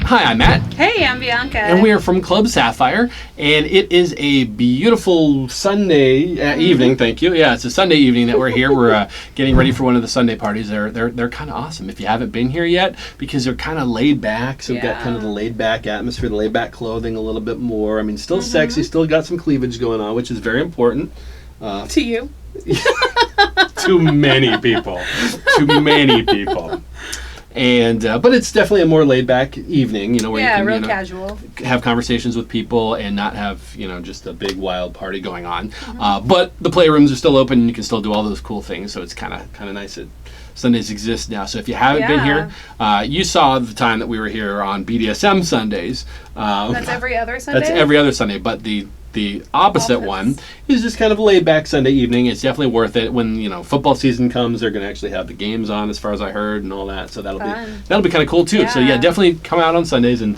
Hi, I'm Matt. Hey, I'm Bianca. And we are from Club Sapphire, and it is a beautiful Sunday evening. Thank you. Yeah, it's a Sunday evening that we're here. We're getting ready for one of the Sunday parties. They're kind of awesome. If you haven't been here yet, because they're kind of laid back, so we've got kind of the laid back atmosphere, the laid back clothing a little bit more. I mean, still sexy, still got some cleavage going on, which is very important. To you. To many people. To many people. And but it's definitely a more laid back evening, where you can real casual, have conversations with people and not have just a big wild party going on. But the playrooms are still open and you can still do all those cool things. So it's kind of nice that Sundays exist now. So if you haven't been here, you saw the time that we were here on BDSM Sundays. That's every other Sunday. That's every other Sunday, but the opposite one is just kind of a laid-back Sunday evening. It's definitely worth it. When football season comes, they're going to actually have the games on, as far as I heard, and all that. So that'll be kind of cool too. So yeah, definitely come out on Sundays and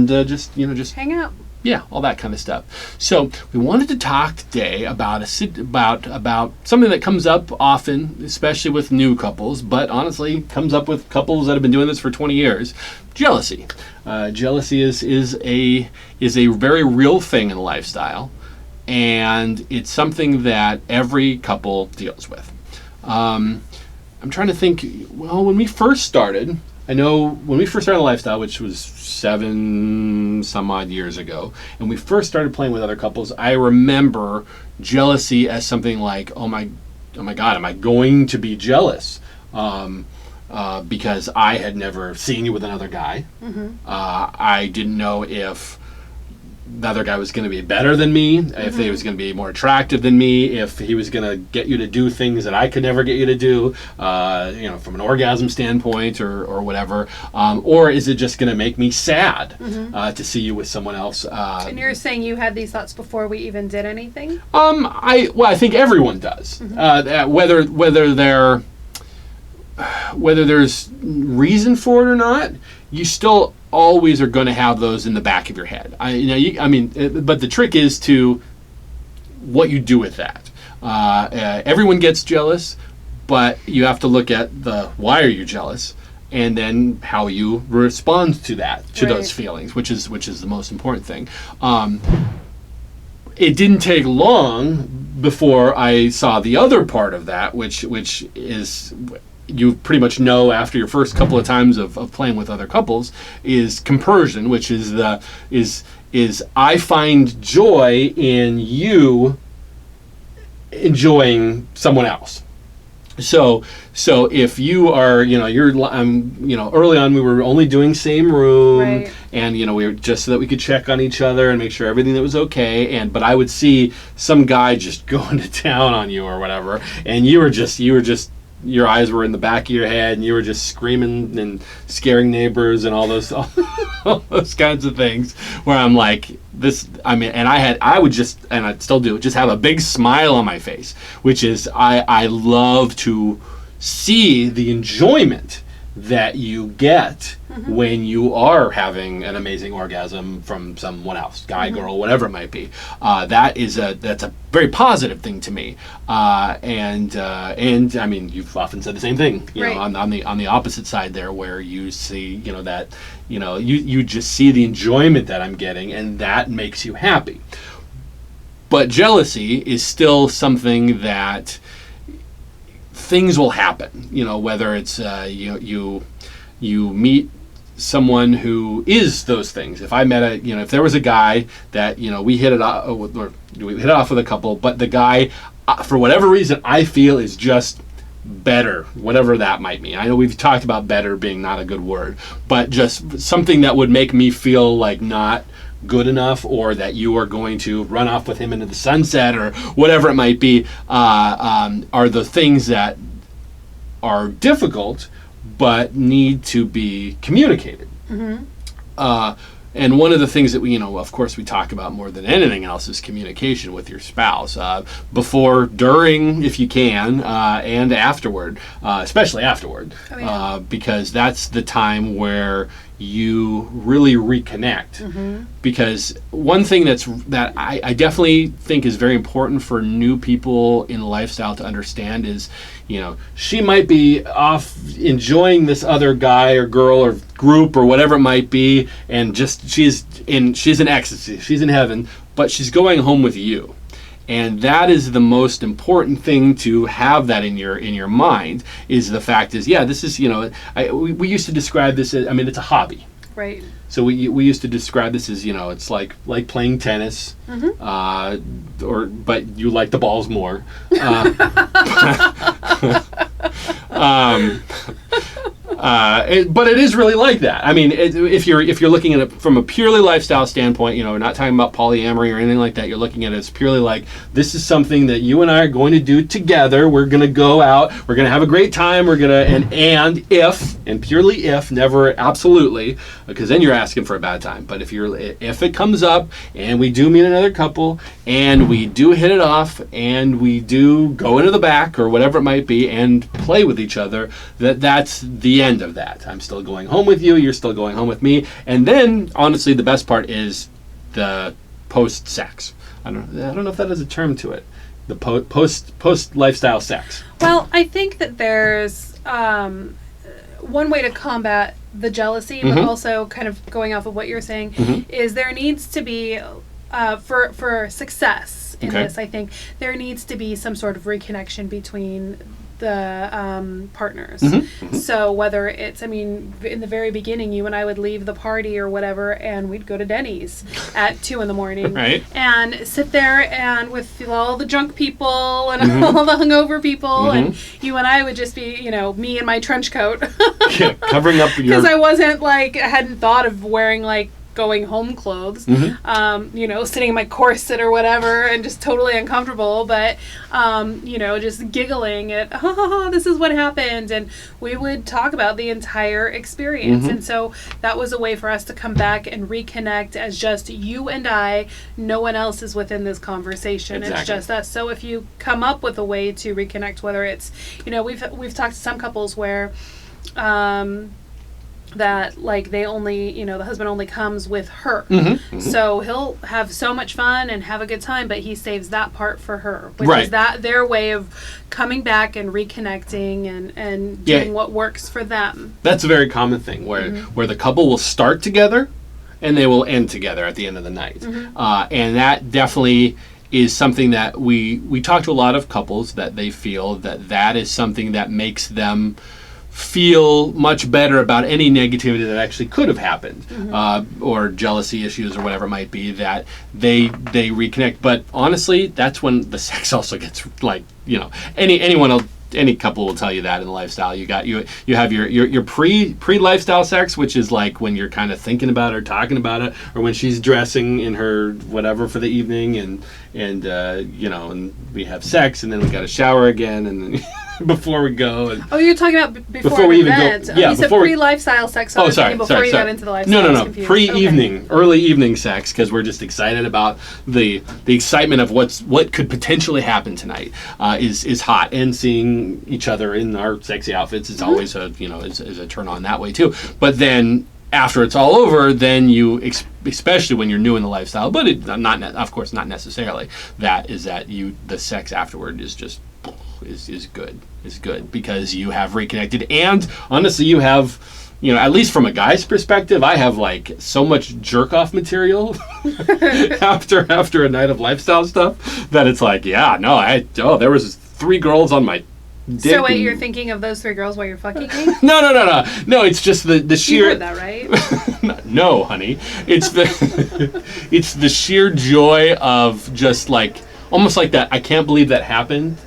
just hang out. Yeah, all that kind of stuff. So we wanted to talk today about something that comes up often, especially with new couples, but honestly comes up with couples that have been doing this for 20 years. Jealousy. Jealousy is a very real thing in the lifestyle, and it's something that every couple deals with. I'm trying to think. Well, when we first started. I know when we first started the lifestyle, which was 7 some odd years ago, and we first started playing with other couples, I remember jealousy as something like, oh my God, am I going to be jealous? Because I had never seen you with another guy. I didn't know if the other guy was going to be better than me, if he was going to be more attractive than me, if he was going to get you to do things that I could never get you to do, from an orgasm standpoint or whatever, or is it just going to make me sad to see you with someone else? And you're saying you had these thoughts before we even did anything? I think everyone does. Whether there's reason for it or not, you still always are going to have those in the back of your head. But the trick is to what you do with that. Everyone gets jealous, but you have to look at the why are you jealous, and then how you respond to that, to those feelings, which is the most important thing. It didn't take long before I saw the other part of that, which is. You pretty much know after your first couple of times of playing with other couples is compersion, which is I find joy in you enjoying someone else. So if you are, early on we were only doing same room, and we were just so that we could check on each other and make sure everything that was okay. But I would see some guy just going to town on you or whatever, and you were just. Your eyes were in the back of your head, and you were just screaming and scaring neighbors and all those kinds of things. Where I'm like, I would just, and I still do, just have a big smile on my face, which is I love to see the enjoyment that you get when you are having an amazing orgasm from someone else, guy, girl, whatever it might be. That's a very positive thing to me. And I mean, you've often said the same thing, on the opposite side there, where you see, you just see the enjoyment that I'm getting, and that makes you happy. But jealousy is still something that things will happen, whether it's you meet someone who is those things. If I met if there was a guy that we hit it off, or we hit it off with a couple, but the guy for whatever reason I feel is just better, whatever that might mean. I know we've talked about better being not a good word, but just something that would make me feel like not good enough, or that you are going to run off with him into the sunset, or whatever it might be, are the things that are difficult but need to be communicated. And one of the things that we, of course, we talk about more than anything else is communication with your spouse, before, during, if you can, and afterward, especially afterward, because that's the time where you really reconnect. Because one thing that I definitely think is very important for new people in lifestyle to understand is, she might be off enjoying this other guy or girl or group or whatever it might be, and just she's in ecstasy, she's in heaven, but she's going home with you. And that is the most important thing to have that in your mind, is the fact is, this is, we used to describe this as, it's a hobby. Right. So we used to describe this as, it's like playing tennis, but you like the balls more. But it is really like that. If you're looking at it from a purely lifestyle standpoint, not talking about polyamory or anything like that. You're looking at it as purely like, this is something that you and I are going to do together. We're going to go out. We're going to have a great time. We're going to and purely if, never absolutely, because then you're asking for a bad time. But if it comes up and we do meet another couple and we do hit it off and we do go into the back or whatever it might be and play with each other, that's the end of that. I'm still going home with you, you're still going home with me. And then honestly the best part is the post sex. I don't know if that has a term to it. The post lifestyle sex. Well, I think that there's one way to combat the jealousy, but also kind of going off of what you're saying, is there needs to be for success in this, I think there needs to be some sort of reconnection between the partners. So whether it's, in the very beginning, you and I would leave the party or whatever, and we'd go to Denny's at 2 a.m, right, and sit there and with all the drunk people and all the hungover people, and you and I would just be, me in my trench coat, covering up your, because I hadn't thought of wearing going home clothes, sitting in my corset or whatever, and just totally uncomfortable, but, just giggling at, this is what happened, and we would talk about the entire experience, and so that was a way for us to come back and reconnect as just you and I. No one else is within this conversation. Exactly. It's just us. So if you come up with a way to reconnect, whether it's, we've talked to some couples where, that they only, the husband only comes with her, so he'll have so much fun and have a good time, but he saves that part for her, which is that their way of coming back and reconnecting and doing what works for them. That's a very common thing where the couple will start together and they will end together at the end of the night, and that definitely is something that we talk to a lot of couples that they feel that is something that makes them feel much better about any negativity that actually could have happened, or jealousy issues or whatever it might be, that they reconnect. But honestly, that's when the sex also gets any couple will tell you that in the lifestyle. You have your pre lifestyle sex, which is when you're kind of thinking about it or talking about it, or when she's dressing in her whatever for the evening, and we have sex, and then we got to shower again, and then before we go. And you're talking about before we even go. Yeah, you said pre-lifestyle sex. So before you got into the lifestyle. No. Pre-evening, early evening sex, because we're just excited about the excitement of what could potentially happen tonight. Is hot, and seeing each other in our sexy outfits is always is a turn on that way too. But then after it's all over, then you, especially when you're new in the lifestyle, but of course not necessarily, the sex afterward is just is good because you have reconnected, and honestly you have, at least from a guy's perspective, I have so much jerk off material after a night of lifestyle stuff that it's there was 3 girls on my dick. So wait, you're thinking of those 3 girls while you're fucking me? No, it's just the sheer. You heard that, right? No, honey. It's the sheer joy of just almost like that. I can't believe that happened.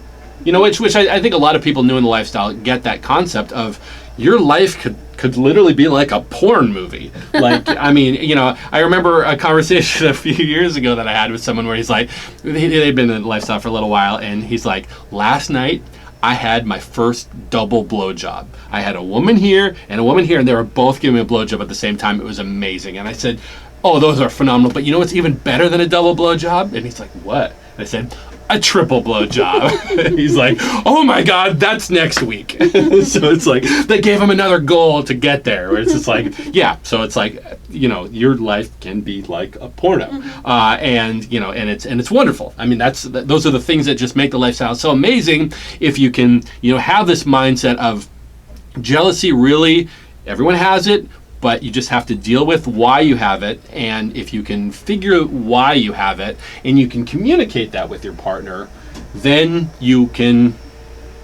Which I think a lot of people new in the lifestyle get that concept of your life could literally be like a porn movie. I remember a conversation a few years ago that I had with someone where he's they'd been in the lifestyle for a little while, and he's last night I had my first double blowjob. I had a woman here and a woman here, and they were both giving me a blowjob at the same time. It was amazing. And I said, oh, those are phenomenal, but what's even better than a double blowjob? And he's like, what? And I said, a triple blowjob. He's like, oh my God, that's next week. So it's like, they gave him another goal to get there. Where it's just like, yeah. So it's like, your life can be like a porno. And it's wonderful. I mean, those are the things that just make the lifestyle so amazing. If you can, have this mindset of jealousy, really, everyone has it, but you just have to deal with why you have it. And if you can figure out why you have it and you can communicate that with your partner, then you can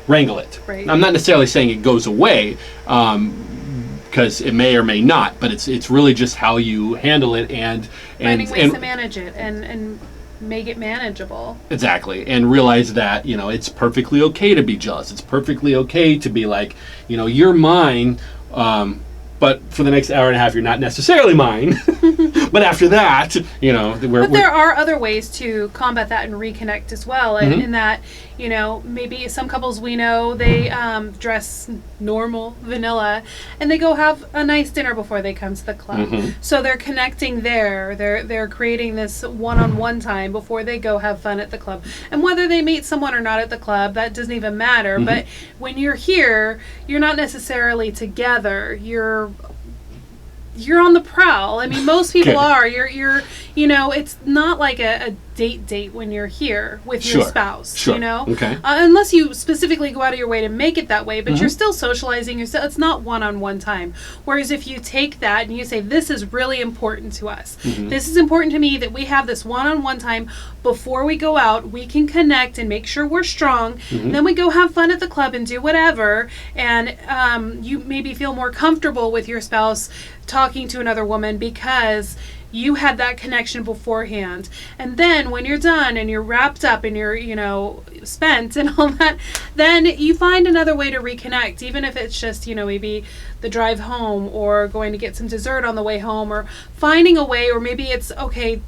wrangle it. Right. I'm not necessarily saying it goes away, because it may or may not, but it's really just how you handle it and finding ways to manage it and make it manageable. Exactly. And realize that, it's perfectly okay to be jealous. It's perfectly okay to be like, you're mine, but for the next hour and a half, you're not necessarily mine. But after that, But there are other ways to combat that and reconnect as well. And in that, maybe some couples we know, they dress normal, vanilla, and they go have a nice dinner before they come to the club. So they're connecting there. They're creating this one-on-one time before they go have fun at the club. And whether they meet someone or not at the club, that doesn't even matter. But when you're here, you're not necessarily together. You're on the prowl. I mean, most people are. You're it's not like a date when you're here with your spouse, Okay. Unless you specifically go out of your way to make it that way, but you're still socializing. It's not one-on-one time. Whereas if you take that and you say, this is really important to us. This is important to me that we have this one-on-one time before we go out. We can connect and make sure we're strong. Then we go have fun at the club and do whatever. And you maybe feel more comfortable with your spouse talking to another woman because you had that connection beforehand. And then when you're done and you're wrapped up and you're, spent and all that, then you find another way to reconnect, even if it's just, maybe the drive home or going to get some dessert on the way home, or finding a way, or maybe it's, okay,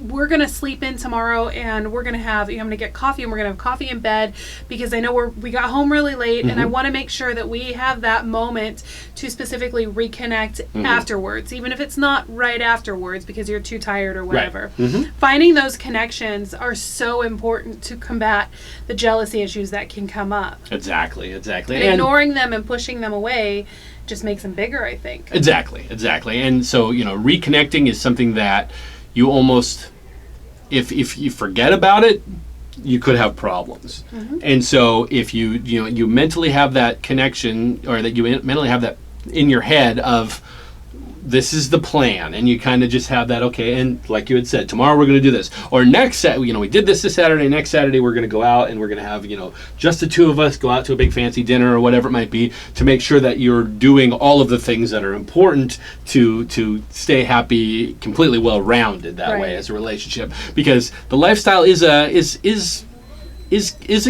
we're going to sleep in tomorrow and we're going to have, I'm going to get coffee and we're going to have coffee in bed because I know we got home really late and I want to make sure that we have that moment to specifically reconnect afterwards, even if it's not right afterwards because you're too tired or whatever. Right. Finding those connections are so important to combat the jealousy issues that can come up. Exactly. And ignoring them and pushing them away just makes them bigger, I think. Exactly. And so, reconnecting is something that you almost, if you forget about it, you could have problems. And so if you mentally have that connection, or that you mentally have that in your head of, this is the plan, and you kind of just have that, okay, and like you had said, tomorrow we're going to do this, or next we did this Saturday, next Saturday we're going to go out and we're going to have just the two of us go out to a big fancy dinner or whatever it might be, to make sure that you're doing all of the things that are important to stay happy, completely well-rounded that way as a relationship. Because the lifestyle is a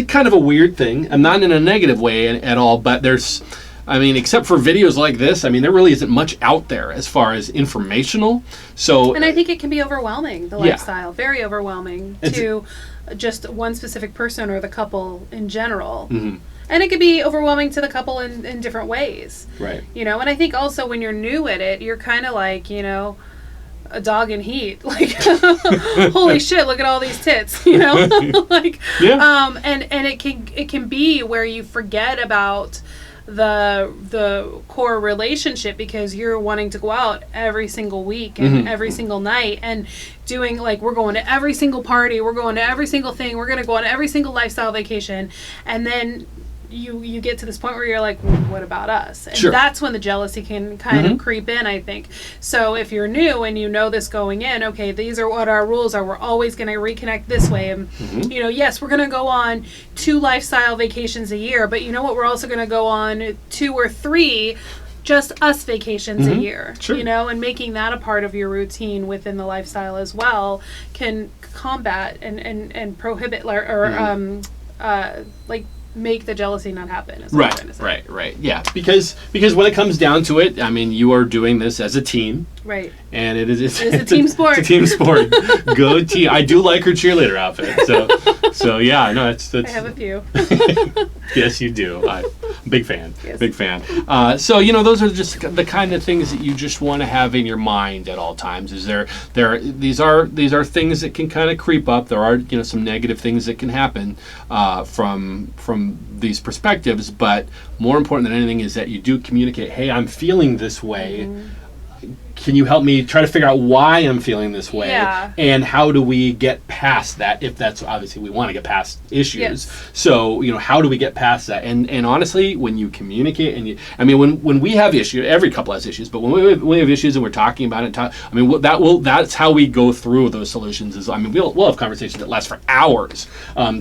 kind of a weird thing. I'm not in a negative way at all, but except for videos like this, there really isn't much out there as far as informational. So, and I think it can be overwhelming, the lifestyle, very overwhelming to just one specific person or the couple in general. And it could be overwhelming to the couple in different ways. Right. And I think also when you're new at it, you're kind of like, a dog in heat. Like, holy shit, look at all these tits, like, and it can be where you forget about the core relationship because you're wanting to go out every single week and every single night and doing, like, we're going to every single party, we're going to every single thing, we're going to go on every single lifestyle vacation, and then you get to this point where you're like, well, what about us? And that's when the jealousy can kind of creep in, I think. So if you're new and you know this going in, okay, these are what our rules are. We're always going to reconnect this way. And, yes, we're going to go on 2 lifestyle vacations a year, but you know what? We're also going to go on 2 or 3 just us vacations a year, and making that a part of your routine within the lifestyle as well can combat and prohibit or make the jealousy not happen. Right. Yeah, because when it comes down to it, you are doing this as a team. Right. And it's a team sport. It's a team sport. Go team. I do like her cheerleader outfit. So yeah, no, that's I have a few. Yes, you do. Big fan. Yes. Big fan. So, you know, those are just the kind of things that you just want to have in your mind at all times. These are things that can kind of creep up. There are, you know, some negative things that can happen from these perspectives, but more important than anything is that you do communicate, hey, I'm feeling this way. Can you help me try to figure out why I'm feeling this way? Yeah. And how do we get past that? If that's obviously we want to get past issues. Yes. So, you know, how do we get past that? And honestly, when you communicate when we have issues, every couple has issues, but when we have issues and we're talking about it, that's how we go through those solutions. We'll have conversations that last for hours,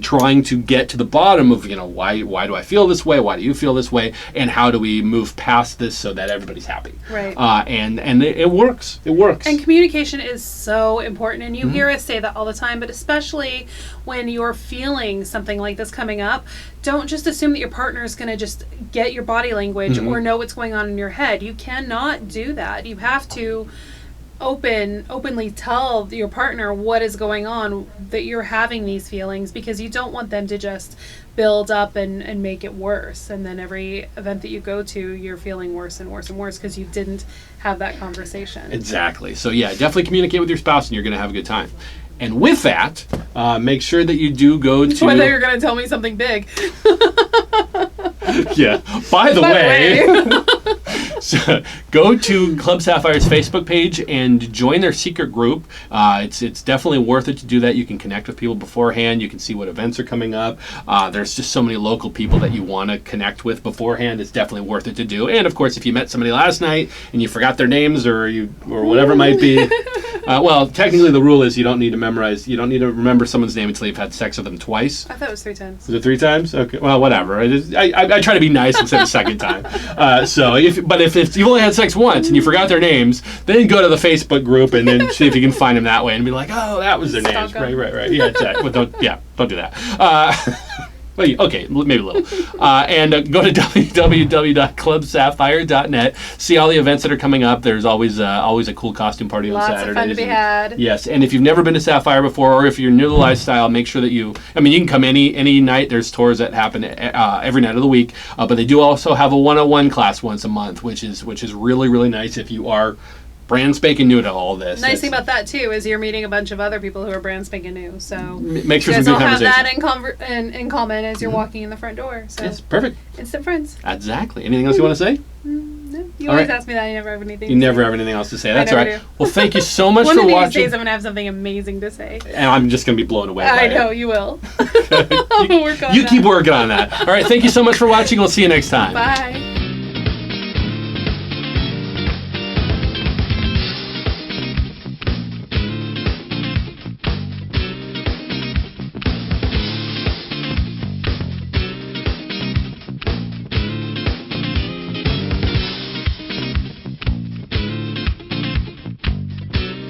trying to get to the bottom of, you know, why do I feel this way? Why do you feel this way? And how do we move past this so that everybody's happy? Right. And it works. It works. And communication is so important. And you hear us say that all the time, but especially when you're feeling something like this coming up, don't just assume that your partner is going to just get your body language or know what's going on in your head. You cannot do that. You have to openly tell your partner what is going on, that you're having these feelings, because you don't want them to just build up and make it worse. And then every event that you go to, you're feeling worse and worse and worse because you didn't have that conversation. Exactly. So yeah, definitely communicate with your spouse and you're going to have a good time. And with that, make sure that you do go to... Whether you're going to tell me something big. Yeah. By the way, so go to Club Sapphire's Facebook page and join their secret group. It's definitely worth it to do that. You can connect with people beforehand. You can see what events are coming up. There's just so many local people that you want to connect with beforehand. It's definitely worth it to do. And of course, if you met somebody last night and you forgot their names or whatever it might be, well, technically the rule is you don't need to remember someone's name until you've had sex with them twice. I thought it was 3 times. Was it 3 times? Okay, well, whatever. I try to be nice instead of second time. If you've only had sex once and you forgot their names, then go to the Facebook group and then see if you can find them that way and be like, oh, that was their names. Right. Yeah, exactly. Don't do that. Okay, maybe a little. And go to www.clubsapphire.net. See all the events that are coming up. There's always a cool costume party on Saturdays. Lots of fun to be had. Yes, and if you've never been to Sapphire before, or if you're new to the lifestyle, make sure that you can come any night. There's tours that happen every night of the week. But they do also have a 101 class once a month, which is really, really nice if you are brand spanking new to all this. Nice thing about that too is you're meeting a bunch of other people who are brand spanking new. So make sure you guys some all good have conversation. that in common as you're walking in the front door. So yes, perfect. Instant friends. Exactly. Anything else you want to say? No. You All always right. ask me that. You never have anything. You never have anything else to say. That's I all never right. do. Well, thank you so much One for of these watching. days I'm gonna have something amazing to say. And I'm just gonna be blown away. I by know it. you will. You keep working on that. All right. Thank you so much for watching. We'll see you next time. Bye.